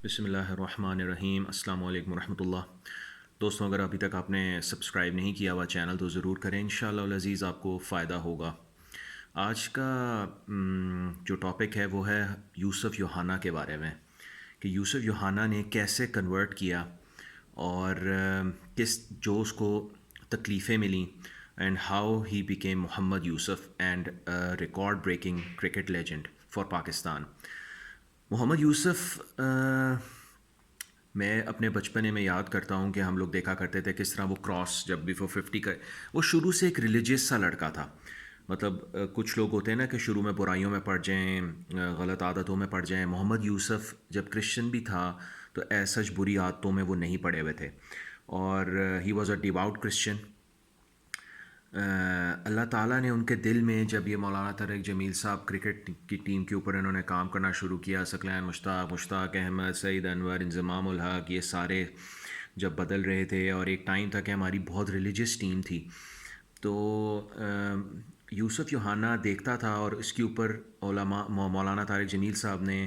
بسم اللہ الرحمن الرحیم۔ السلام علیکم ورحمۃ اللہ۔ دوستوں، اگر ابھی تک آپ نے سبسکرائب نہیں کیا ہوا چینل تو ضرور کریں، انشاءاللہ العزیز آپ کو فائدہ ہوگا۔ آج کا جو ٹاپک ہے وہ ہے یوسف یوحنا کے بارے میں، کہ یوسف یوحنا نے کیسے کنورٹ کیا اور کس جو اس کو تکلیفیں ملیں، and how he became Mohammad Yousuf and record breaking cricket legend for Pakistan. Mohammad Yousuf میں اپنے بچپنے میں یاد کرتا ہوں کہ ہم لوگ دیکھا کرتے تھے کس طرح وہ کراس جب بھی وہ 50 کا، وہ شروع سے ایک ریلیجیس سا لڑکا تھا۔ مطلب کچھ لوگ ہوتے ہیں نا کہ شروع میں برائیوں میں پڑ جائیں، غلط عادتوں میں پڑ جائیں۔ محمد یوسف جب کرسچن بھی تھا تو ایسا بری عادتوں میں وہ نہیں پڑے ہوئے تھے، اور he was a devout Christian. Allah تعالیٰ نے ان کے دل میں، جب یہ مولانا طارق جمیل صاحب کرکٹ کی ٹیم کے اوپر انہوں نے کام کرنا شروع کیا، ثقلین مشتاق احمد، سعید انور، انضمام الحق، یہ سارے جب بدل رہے تھے، اور ایک ٹائم تھا کہ ہماری بہت ریلیجیس ٹیم تھی، تو یوسف یوحنا دیکھتا تھا، اور اس کے اوپر علماء مولانا طارق جمیل صاحب نے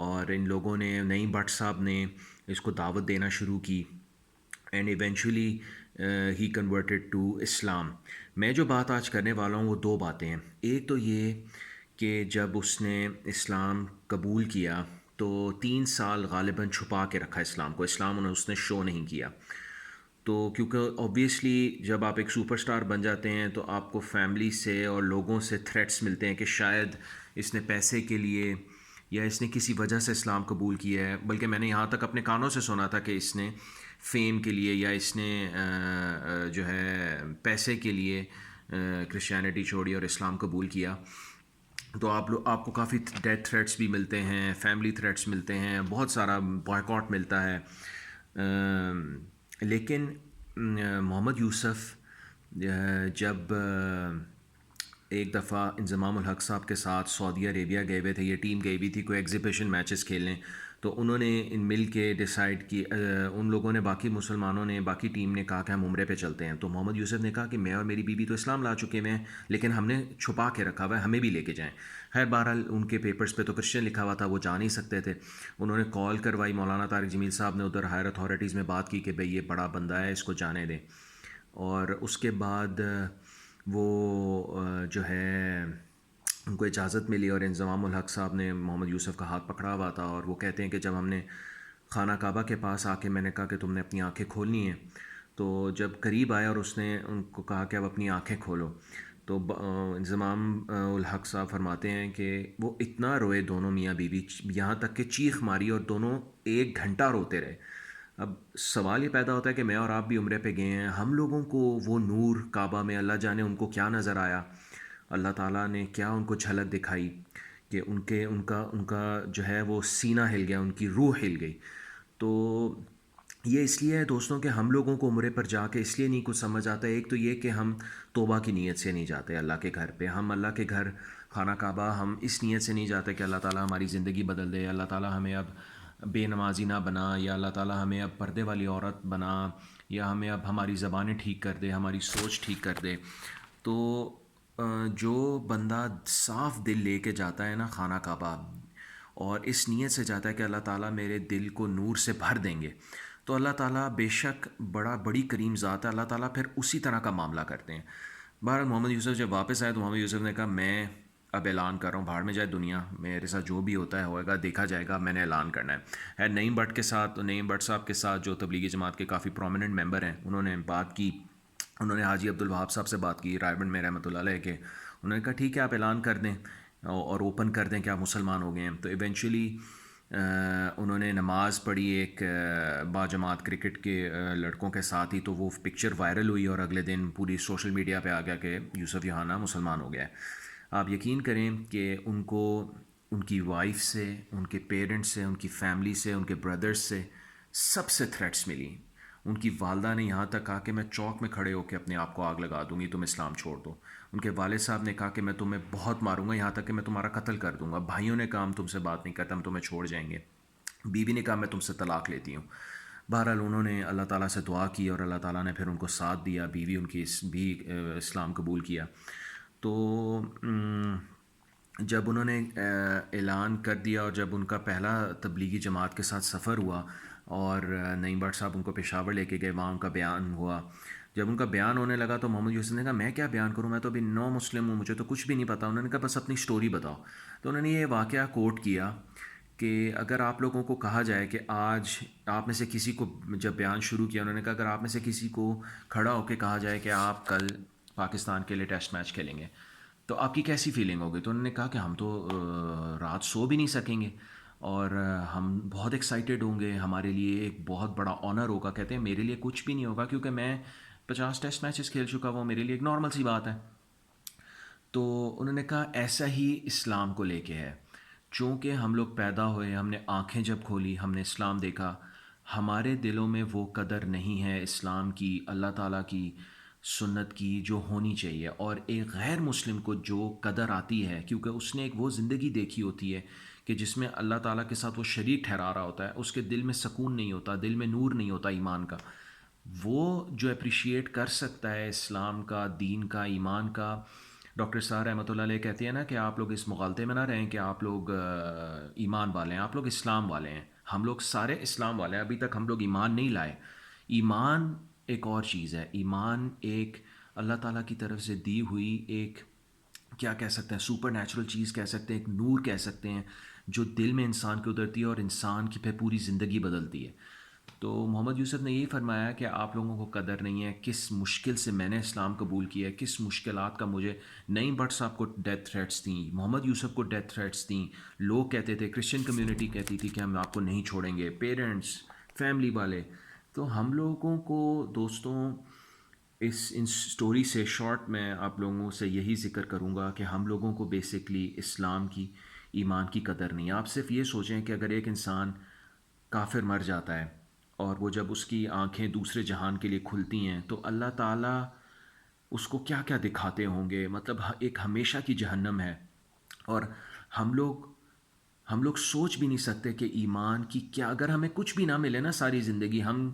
اور ان لوگوں نے، نعیم بٹ صاحب نے اس کو دعوت دینا شروع کی، and eventually he converted to Islam. میں جو بات آج کرنے والا ہوں وہ دو باتیں ہیں۔ ایک تو یہ کہ جب اس نے اسلام قبول کیا تو 3 سال غالباً چھپا کے رکھا اسلام کو، اسلام اس نے شو نہیں کیا، تو کیونکہ اوبویسلی جب آپ ایک سپر سٹار بن جاتے ہیں تو آپ کو فیملی سے اور لوگوں سے تھریٹس ملتے ہیں کہ شاید اس نے پیسے کے لیے یا اس نے کسی وجہ سے اسلام قبول کیا ہے، بلکہ میں نے یہاں تک اپنے کانوں سے سنا تھا کہ اس نے فیم کے لیے یا اس نے جو ہے پیسے کے لیے کرسچینٹی چھوڑی اور اسلام قبول کیا۔ تو آپ کو کافی ڈیتھ تھریٹس بھی ملتے ہیں، فیملی تھریٹس ملتے ہیں، بہت سارا بائیکاٹ ملتا ہے۔ لیکن محمد یوسف جب ایک دفعہ انضمام الحق صاحب کے ساتھ سعودی عربیہ گئے ہوئے تھے، یہ ٹیم گئی ہوئی تھی کوئی ایگزیبیشن میچز کھیلنے، تو انہوں نے مل کے ڈیسائیڈ کی، ان لوگوں نے، باقی مسلمانوں نے، باقی ٹیم نے کہا کہ ہم عمرے پہ چلتے ہیں، تو محمد یوسف نے کہا کہ میں اور میری بیوی تو اسلام لا چکے ہوئے ہیں، لیکن ہم نے چھپا کے رکھا ہوا ہے، ہمیں بھی لے کے جائیں۔ خیر بہرحال ان کے پیپرز پہ تو کرسچن لکھا ہوا تھا، وہ جا نہیں سکتے تھے۔ انہوں نے کال کروائی، مولانا طارق جمیل صاحب نے ادھر ہائر اتھارٹیز میں بات کی کہ بھئی یہ بڑا بندہ ہے، اس کو جانے دیں، اور اس کے بعد وہ جو ہے ان کو اجازت ملی، اور انضمام الحق صاحب نے محمد یوسف کا ہاتھ پکڑا ہوا تھا، اور وہ کہتے ہیں کہ جب ہم نے خانہ کعبہ کے پاس آ کے میں نے کہا کہ تم نے اپنی آنکھیں کھولنی ہیں، تو جب قریب آیا اور اس نے ان کو کہا کہ اب اپنی آنکھیں کھولو، تو انضمام الحق صاحب فرماتے ہیں کہ وہ اتنا روئے دونوں میاں بیوی، یہاں تک کہ چیخ ماری اور دونوں 1 گھنٹہ روتے رہے۔ اب سوال یہ پیدا ہوتا ہے کہ میں اور آپ بھی عمرے پہ گئے ہیں، ہم لوگوں کو وہ نور کعبہ میں، اللہ جانے ان کو کیا نظر آیا، اللہ تعالیٰ نے کیا ان کو جھلک دکھائی کہ ان کا جو ہے وہ سینہ ہل گیا، ان کی روح ہل گئی۔ تو یہ اس لیے ہے دوستوں کہ ہم لوگوں کو عمرے پر جا کے اس لیے نہیں کچھ سمجھ آتا ہے۔ ایک تو یہ کہ ہم توبہ کی نیت سے نہیں جاتے اللہ کے گھر پہ، ہم اللہ کے گھر خانہ کعبہ ہم اس نیت سے نہیں جاتے کہ اللہ تعالیٰ ہماری زندگی بدل دے، اللہ تعالیٰ ہمیں اب بے نمازی نہ بنا، یا اللہ تعالیٰ ہمیں اب پردے والی عورت بنا، یا ہمیں اب ہماری زبانیں ٹھیک کر دے، ہماری سوچ ٹھیک کر دے۔ تو جو بندہ صاف دل لے کے جاتا ہے نا خانہ کعبہ، اور اس نیت سے جاتا ہے کہ اللہ تعالیٰ میرے دل کو نور سے بھر دیں گے، تو اللہ تعالیٰ بے شک بڑی کریم ذات ہے، اللہ تعالیٰ پھر اسی طرح کا معاملہ کرتے ہیں۔ بہرحال محمد یوسف جب واپس آئے تو محمد یوسف نے کہا میں اب اعلان کر رہا ہوں، بھاڑ میں جائے دنیا، میرے ساتھ جو بھی ہوتا ہے ہوئے گا، دیکھا جائے گا، میں نے اعلان کرنا ہے۔ نعیم بٹ کے ساتھ، نعیم بٹ صاحب کے ساتھ جو تبلیغی جماعت کے کافی پرومیننٹ ممبر ہیں، انہوں نے بات کی، انہوں نے حاجی عبدالوہاب صاحب سے بات کی رائے بند میں رحمۃ اللہ علیہ کے، انہوں نے کہا ٹھیک ہے آپ اعلان کر دیں اور اوپن کر دیں کہ آپ مسلمان ہو گئے ہیں۔ تو ایونچولی انہوں نے نماز پڑھی ایک باجماعت کرکٹ کے لڑکوں کے ساتھ ہی، تو وہ پکچر وائرل ہوئی اور اگلے دن پوری سوشل میڈیا پہ آ گیا کہ یوسف یوحنا مسلمان ہو گیا ہے۔ آپ یقین کریں کہ ان کو ان کی وائف سے، ان کے پیرنٹس سے، ان کی فیملی سے، ان کے بردرز سے، سب سے تھریٹس ملی۔ ان کی والدہ نے یہاں تک کہا کہ میں چوک میں کھڑے ہو کے اپنے آپ کو آگ لگا دوں گی، تم اسلام چھوڑ دو۔ ان کے والد صاحب نے کہا کہ میں تمہیں بہت ماروں گا، یہاں تک کہ میں تمہارا قتل کر دوں گا۔ بھائیوں نے کہا ہم تم سے بات نہیں کرتے، ہم تمہیں چھوڑ جائیں گے۔ بیوی نے کہا میں تم سے طلاق لیتی ہوں۔ بہرحال انہوں نے اللہ تعالیٰ سے دعا کی اور اللہ تعالیٰ نے پھر ان کو ساتھ دیا، بیوی ان کی بھی اسلام قبول کیا۔ تو جب انہوں نے اعلان کر دیا اور جب ان کا پہلا تبلیغی جماعت کے ساتھ سفر ہوا اور نعیم بٹ صاحب ان کو پشاور لے کے گئے، وہاں ان کا بیان ہوا، جب ان کا بیان ہونے لگا تو محمد یوسف نے کہا میں کیا بیان کروں، میں تو ابھی نو مسلم ہوں، مجھے تو کچھ بھی نہیں پتہ. انہوں نے کہا بس اپنی سٹوری بتاؤ. تو انہوں نے یہ واقعہ کوٹ کیا کہ اگر آپ لوگوں کو کہا جائے کہ آج آپ میں سے کسی کو، جب بیان شروع کیا انہوں نے کہا اگر آپ میں سے کسی کو کھڑا ہو کے کہا جائے کہ آپ کل پاکستان کے لیے ٹیسٹ میچ کھیلیں گے تو آپ کی کیسی فیلنگ ہوگی. تو انہوں نے کہا کہ ہم تو رات سو بھی نہیں سکیں گے اور ہم بہت ایکسائٹیڈ ہوں گے، ہمارے لیے ایک بہت بڑا آنر ہوگا. کہتے ہیں میرے لیے کچھ بھی نہیں ہوگا کیونکہ میں 50 ٹیسٹ میچز کھیل چکا، وہ میرے لیے ایک نارمل سی بات ہے. تو انہوں نے کہا ایسا ہی اسلام کو لے کے ہے. چونکہ ہم لوگ پیدا ہوئے، ہم نے آنکھیں جب کھولی، ہم نے اسلام دیکھا، ہمارے دلوں میں وہ قدر نہیں ہے اسلام کی، اللہ تعالیٰ کی سنت کی جو ہونی چاہیے. اور ایک غیر مسلم کو جو قدر آتی ہے کیونکہ اس نے ایک وہ زندگی دیکھی ہوتی ہے کہ جس میں اللہ تعالیٰ کے ساتھ وہ شریک ٹھہرا رہا ہوتا ہے، اس کے دل میں سکون نہیں ہوتا، دل میں نور نہیں ہوتا ایمان کا. وہ جو اپریشیٹ کر سکتا ہے اسلام کا، دین کا، ایمان کا. ڈاکٹر صاحب رحمۃ اللہ علیہ کہتے ہیں نا کہ آپ لوگ اس مغالطے میں نہ رہیں کہ آپ لوگ ایمان والے ہیں، آپ لوگ اسلام والے ہیں. ہم لوگ سارے اسلام والے ہیں، ابھی تک ہم لوگ ایمان نہیں لائے. ایمان ایک اور چیز ہے. ایمان ایک اللہ تعالیٰ کی طرف سے دی ہوئی ایک، کیا کہہ سکتے ہیں، سپر نیچرل چیز کہہ سکتے ہیں، ایک نور کہہ سکتے ہیں جو دل میں انسان کو اترتی ہے اور انسان کی پھر پوری زندگی بدلتی ہے. تو محمد یوسف نے یہی فرمایا کہ آپ لوگوں کو قدر نہیں ہے، کس مشکل سے میں نے اسلام قبول کیا ہے، کس مشکلات کا مجھے. نعیم بٹ صاحب کو ڈیتھ تھریٹس تھیں، محمد یوسف کو ڈیتھ تھریٹس تھیں، لوگ کہتے تھے، کرسچن کمیونٹی کہتی تھی کہ ہم آپ کو نہیں چھوڑیں گے، پیرنٹس، فیملی والے. تو ہم لوگوں کو دوستوں ان سٹوری سے شارٹ میں آپ لوگوں سے یہی ذکر کروں گا کہ ہم لوگوں کو بیسکلی اسلام کی، ایمان کی قدر نہیں. آپ صرف یہ سوچیں کہ اگر ایک انسان کافر مر جاتا ہے اور وہ جب اس کی آنکھیں دوسرے جہان کے لیے کھلتی ہیں تو اللہ تعالیٰ اس کو کیا کیا دکھاتے ہوں گے. مطلب ایک ہمیشہ کی جہنم ہے. اور ہم لوگ ہم لوگ سوچ بھی نہیں سکتے کہ ایمان کی کیا، اگر ہمیں کچھ بھی نہ ملے نا ساری زندگی، ہم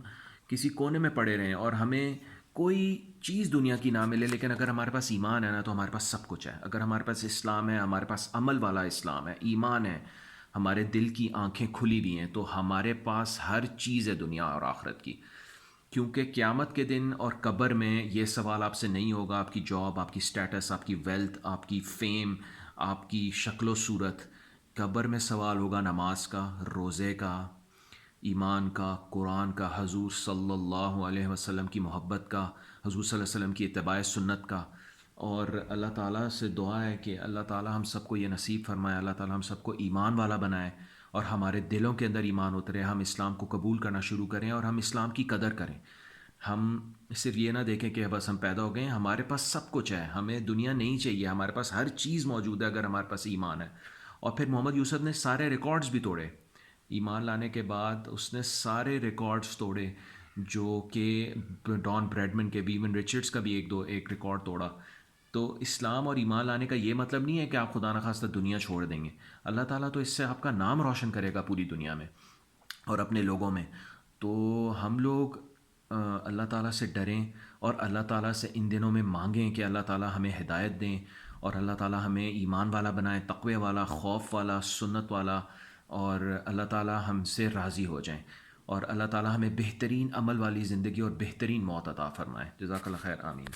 کسی کونے میں پڑے رہیں اور ہمیں کوئی چیز دنیا کی نہ ملے، لیکن اگر ہمارے پاس ایمان ہے نا تو ہمارے پاس سب کچھ ہے. اگر ہمارے پاس اسلام ہے، ہمارے پاس عمل والا اسلام ہے، ایمان ہے، ہمارے دل کی آنکھیں کھلی بھی ہیں، تو ہمارے پاس ہر چیز ہے دنیا اور آخرت کی. کیونکہ قیامت کے دن اور قبر میں یہ سوال آپ سے نہیں ہوگا، آپ کی جاب، آپ کی سٹیٹس، آپ کی ویلتھ، آپ کی فیم، آپ کی شکل و صورت. قبر میں سوال ہوگا نماز کا، روزے کا، ایمان کا، قرآن کا، حضور صلی اللہ علیہ وسلم کی محبت کا، حضور صلی اللہ علیہ وسلم کی اتباع سنت کا. اور اللہ تعالیٰ سے دعا ہے کہ اللہ تعالیٰ ہم سب کو یہ نصیب فرمائے، اللہ تعالیٰ ہم سب کو ایمان والا بنائے اور ہمارے دلوں کے اندر ایمان اترے، ہم اسلام کو قبول کرنا شروع کریں اور ہم اسلام کی قدر کریں. ہم صرف یہ نہ دیکھیں کہ بس ہم پیدا ہو گئے ہیں، ہمارے پاس سب کچھ ہے، ہمیں دنیا نہیں چاہیے، ہمارے پاس ہر چیز موجود ہے اگر ہمارے پاس ایمان ہے. اور پھر محمد یوسف نے سارے ریکارڈز بھی توڑے. ایمان لانے کے بعد اس نے سارے ریکارڈز توڑے جو کہ ڈان بریڈمن کے، ویون رچرڈز کا بھی ایک ریکارڈ توڑا. تو اسلام اور ایمان لانے کا یہ مطلب نہیں ہے کہ آپ خدا نخواستہ دنیا چھوڑ دیں گے. اللہ تعالیٰ تو اس سے آپ کا نام روشن کرے گا پوری دنیا میں اور اپنے لوگوں میں. تو ہم لوگ اللہ تعالیٰ سے ڈریں اور اللہ تعالیٰ سے ان دنوں میں مانگیں کہ اللہ تعالیٰ ہمیں ہدایت دیں اور اللہ تعالیٰ ہمیں ایمان والا بنائیں، تقوی والا، خوف والا، سنت والا. اور اللہ تعالیٰ ہم سے راضی ہو جائیں اور اللہ تعالیٰ ہمیں بہترین عمل والی زندگی اور بہترین موت عطا فرمائے. جزاک اللہ خیر. آمین.